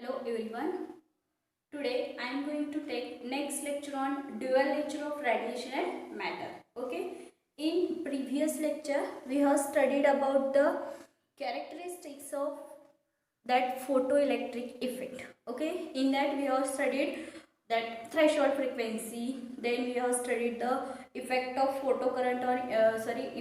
Hello everyone. Today I am going to take next lecture on dual nature of radiation and matter. Okay. In previous lecture we have studied about the characteristics of that photoelectric effect. Okay. In that we have studied that threshold frequency. Then we have studied the effect of photocurrent on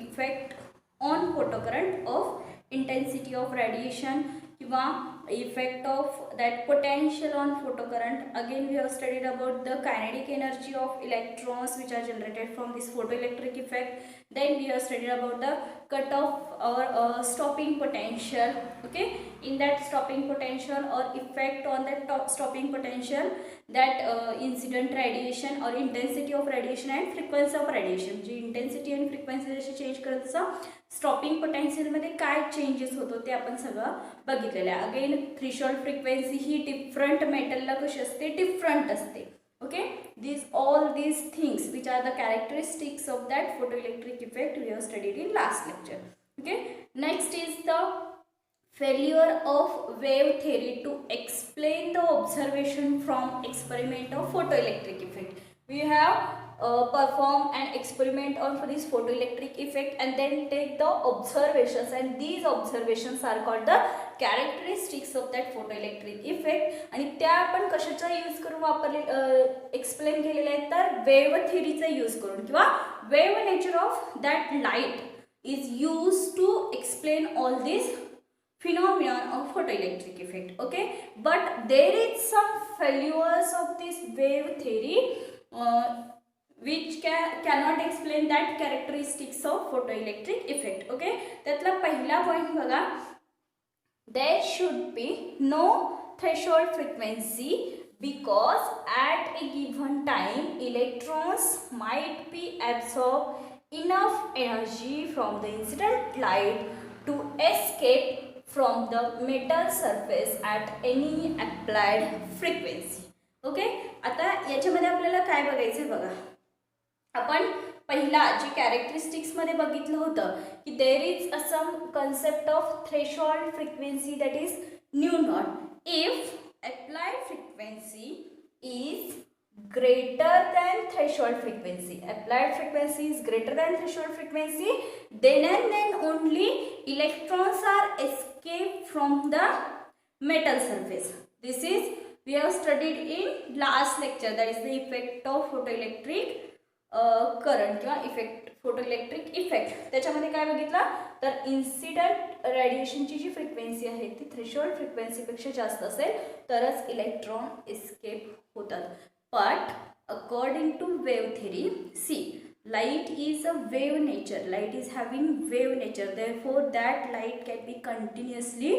effect on photocurrent of intensity of radiation किंवा effect of that potential on photocurrent. Again we have studied about the kinetic energy of electrons which are generated from this photoelectric effect. Then we have studied about the cutoff or stopping potential. Okay, in that stopping potential or effect on that stopping potential, that incident radiation or intensity of radiation and frequency of radiation. जी intensity and frequency जशी change करत तसं stopping potential मध्ये काय changes होतो ते आपण सगळं बघितलेलं आहे. अगेन थ्रेशोल्ड फ्रिक्वेन्सी ही डिफरंट मेटलला कशी असते, डिफरंट असते. Okay, all these things which are the characteristics of that photoelectric effect we have studied in last lecture. Okay, next is the failure of wave theory to explain the observation from experiment of photoelectric effect. We have perform an experiment on this photoelectric effect and then take the observations, and these observations are called the characteristics of that photoelectric effect. आणि त्या आपण कशाचा use करून वापरले explain केलेले आहेत तर wave थिअरीचा use करून किंवा wave nature of that light is use to explain all this phenomenon of photoelectric effect. Okay, but there is some failures of this wave theory which cannot explain that characteristics of photoelectric effect. Okay, त्यातला पहिला point बघा, there should be no threshold frequency because at a given time electrons might be absorb enough energy from the incident light to escape from the metal surface at any applied frequency. Okay, आता याच्यामध्ये आपल्याला काय बघायचं बघा, आपण पहिला जी characteristics मध्ये बघितलं होतं की there is a some concept of threshold frequency that is new not if applied frequency is greater than threshold frequency. Applied frequency is greater than threshold frequency, then and then only electrons are escaped from the metal surface. This is we have studied in last lecture, that is the effect of photoelectric current किंवा effect photoelectric effect. त्याच्यामध्ये काय बघितलं तर incident रेडिएशनची जी frequency आहे ती threshold फ्रिक्वेन्सीपेक्षा जास्त असेल तरच इलेक्ट्रॉन एस्केप होतात. But according to wave theory, see, light is a wave nature. Light is having wave nature. Therefore, that light can be continuously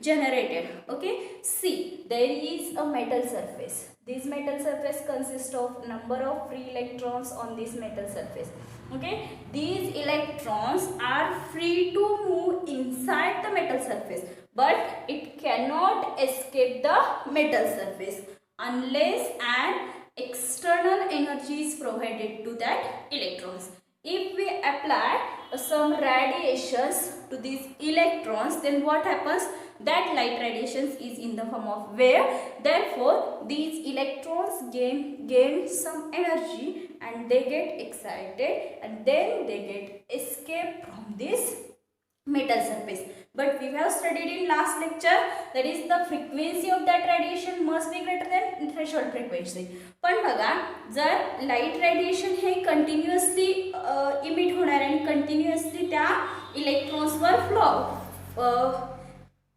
generated. Okay. See, there is a metal surface. This metal surface consists of number of free electrons on this metal surface. Okay. These electrons are free to move inside the metal surface, but it cannot escape the metal surface unless an external energy is provided to that electrons. If we apply some radiations to these electrons, then what happens, that light radiations is in the form of wave. Therefore these electrons gain some energy and they get excited and then they get escape from this metal surface. But we have studied in last lecture, that is the frequency of that radiation must be greater than threshold frequency. पण बघा, जर light radiation हे continuously emit होणार आणि continuously त्या इलेक्ट्रॉन्सवर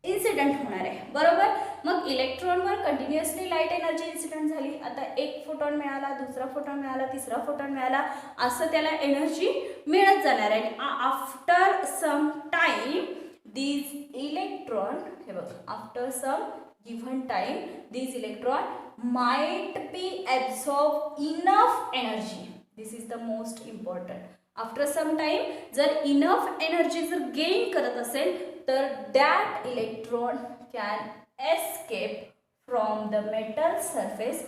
incident होणार आहे, बरोबर. मग इलेक्ट्रॉनवर continuously light energy incident झाली, आता एक फोटॉन मिळाला, दुसरा फोटॉन मिळाला, तिसरा फोटॉन मिळाला, असं त्याला एनर्जी मिळत जाणार आहे. After some time these electron, हे बघ, after some given time these electron might be absorb enough energy. This is the most important. After some time जर enough energy जर gain करत असेल तर that electron can escape from the metal surface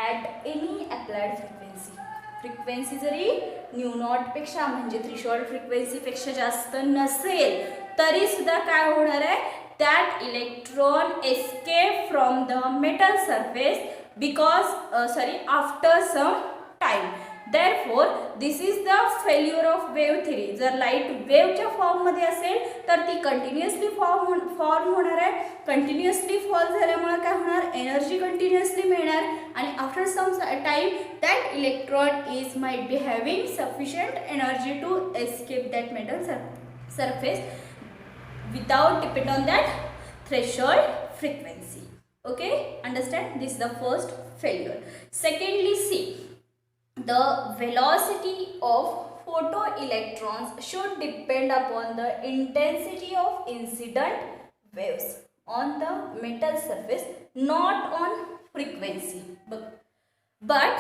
at any applied frequency. Frequency zari new not पेक्षा म्हणजे threshold frequency पेक्षा जास्त नसेल तरी सुद्धा काय होणार आहे, that electron escape from the metal surface because after some time. Therefore this is the failure of wave theory. जर लाईट वेवच्या फॉर्ममध्ये असेल तर ती कंटिन्युअसली फॉर्म होणार आहे. कंटिन्युअसली फॉल झाल्यामुळे काय होणार, एनर्जी कंटिन्युअसली मिळणार आणि after some time that electron is might be having sufficient energy to escape that metal surface without depend on that threshold frequency. Okay, understand, this is the first failure. Secondly, see, the velocity of photoelectrons should depend upon the intensity of incident waves on the metal surface, not on frequency. But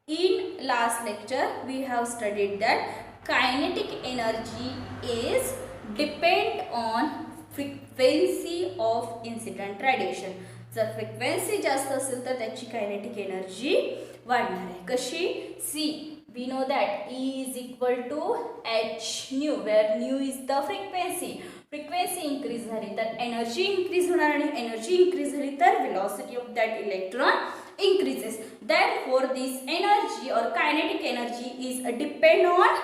in last lecture we have studied that kinetic energy is depend on frequency of incident radiation. जर frequency जास्त असेल तर त्याची kinetic energy वाढणार आहे. कशी, see, we know that E is equal to h nu, where nu is the frequency. Frequency increase झाली तर एनर्जी इंक्रीज होणार आणि एनर्जी इंक्रीज झाली तर velocity of that electron increases. Therefore this energy or kinetic energy is depend on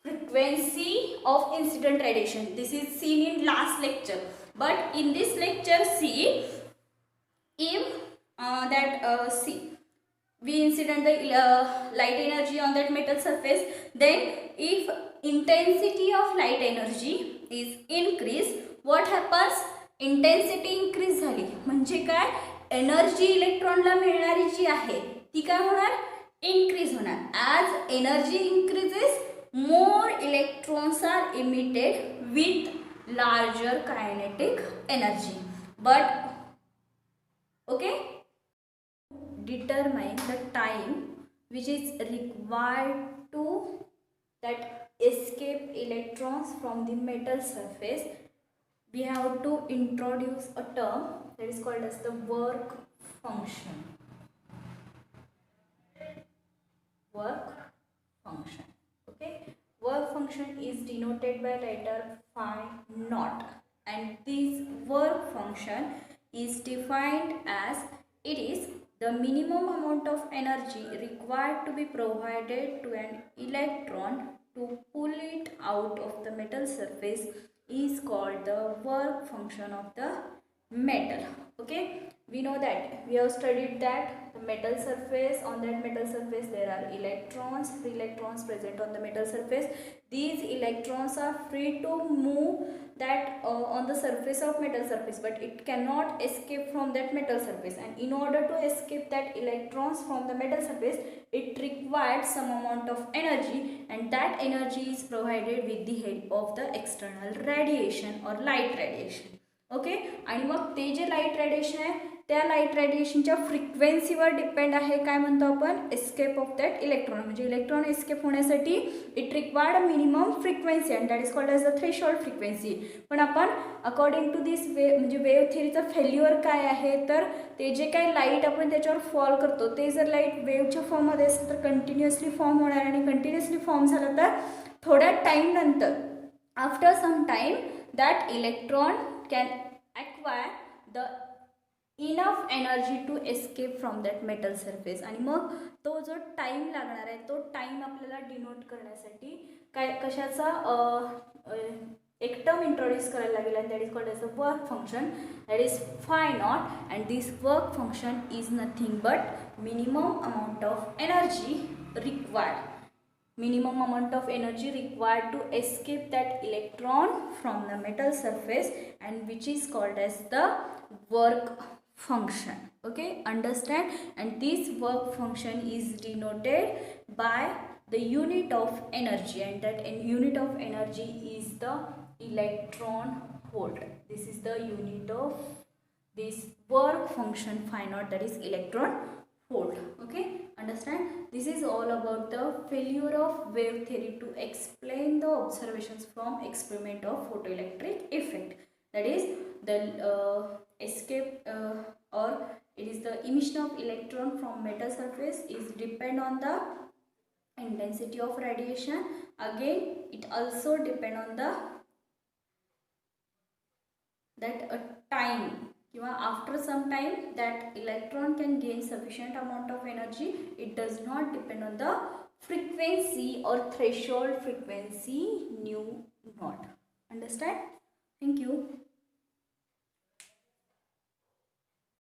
frequency of incident radiation. This is seen in last lecture, but in this lecture see, if see, we incident the light energy on that metal surface, then if intensity of light energy is increased, what happens, intensity increase झाली म्हणजे काय, energy इलेक्ट्रॉनला मिळणारी जी आहे ती काय होणार, increase होणार. As energy increases more electrons are emitted with larger kinetic energy. But okay, determine the time which is required to that escape electrons from the metal surface, we have to introduce a term that is called as the work function. Work function. Okay, work function is denoted by letter phi naught, and this work function is defined as it is the minimum amount of energy required to be provided to an electron to pull it out of the metal surface is called the work function of the metal. Okay, we know that we have studied that the metal surface, on that metal surface there are electrons, free electrons present on the metal surface. These electrons are free to move that on the surface of metal surface, but it cannot escape from that metal surface, and in order to escape that electrons from the metal surface it required some amount of energy, and that energy is provided with the help of the external radiation or light radiation. Okay, आणि मग ते जे light radiation आहे त्या light रेडिएशनच्या फ्रिक्वेन्सीवर depend आहे काय म्हणतो आपण, escape of that electron. म्हणजे इलेक्ट्रॉन एस्केप होण्यासाठी it required minimum frequency and that is called as the threshold frequency. पण आपण अकॉर्डिंग टू दिस म्हणजे वेव्ह थिअरीचं फेल्युअर काय आहे, तर ते जे काही लाईट आपण त्याच्यावर फॉल करतो ते जर लाईट वेव्हच्या फॉर्ममध्ये असेल तर कंटिन्युअसली फॉर्म होणार, आणि कंटिन्युअसली फॉर्म झालं तर थोड्या टाईम नंतर after some time that electron can acquire the enough energy to escape from that metal surface. आणि मग तो जो टाइम लागणार आहे तो टाइम आपल्याला डिनोट करण्यासाठी काय कशाचा एक टर्म इंट्रोड्यूस करायला लागेल, and that is called as the work function, that is phi naught, and this work function is nothing but minimum amount of energy required, minimum amount of energy required to escape that electron from the metal surface, and which is called as the work function. Okay, understand, and this work function is denoted by the unit of energy, and that unit of energy is the electron volt. This is the unit of this work function phi naught, that is electron volt. Okay, understand, this is all about the failure of wave theory to explain the observations from experiment of photoelectric effect, that is the escape or it is the emission of electron from metal surface is depend on the intensity of radiation. Again it also depend on the that time किंवा after some time that electron can gain sufficient amount of energy. It does not depend on the frequency or threshold frequency nu naught. Understand? Thank you.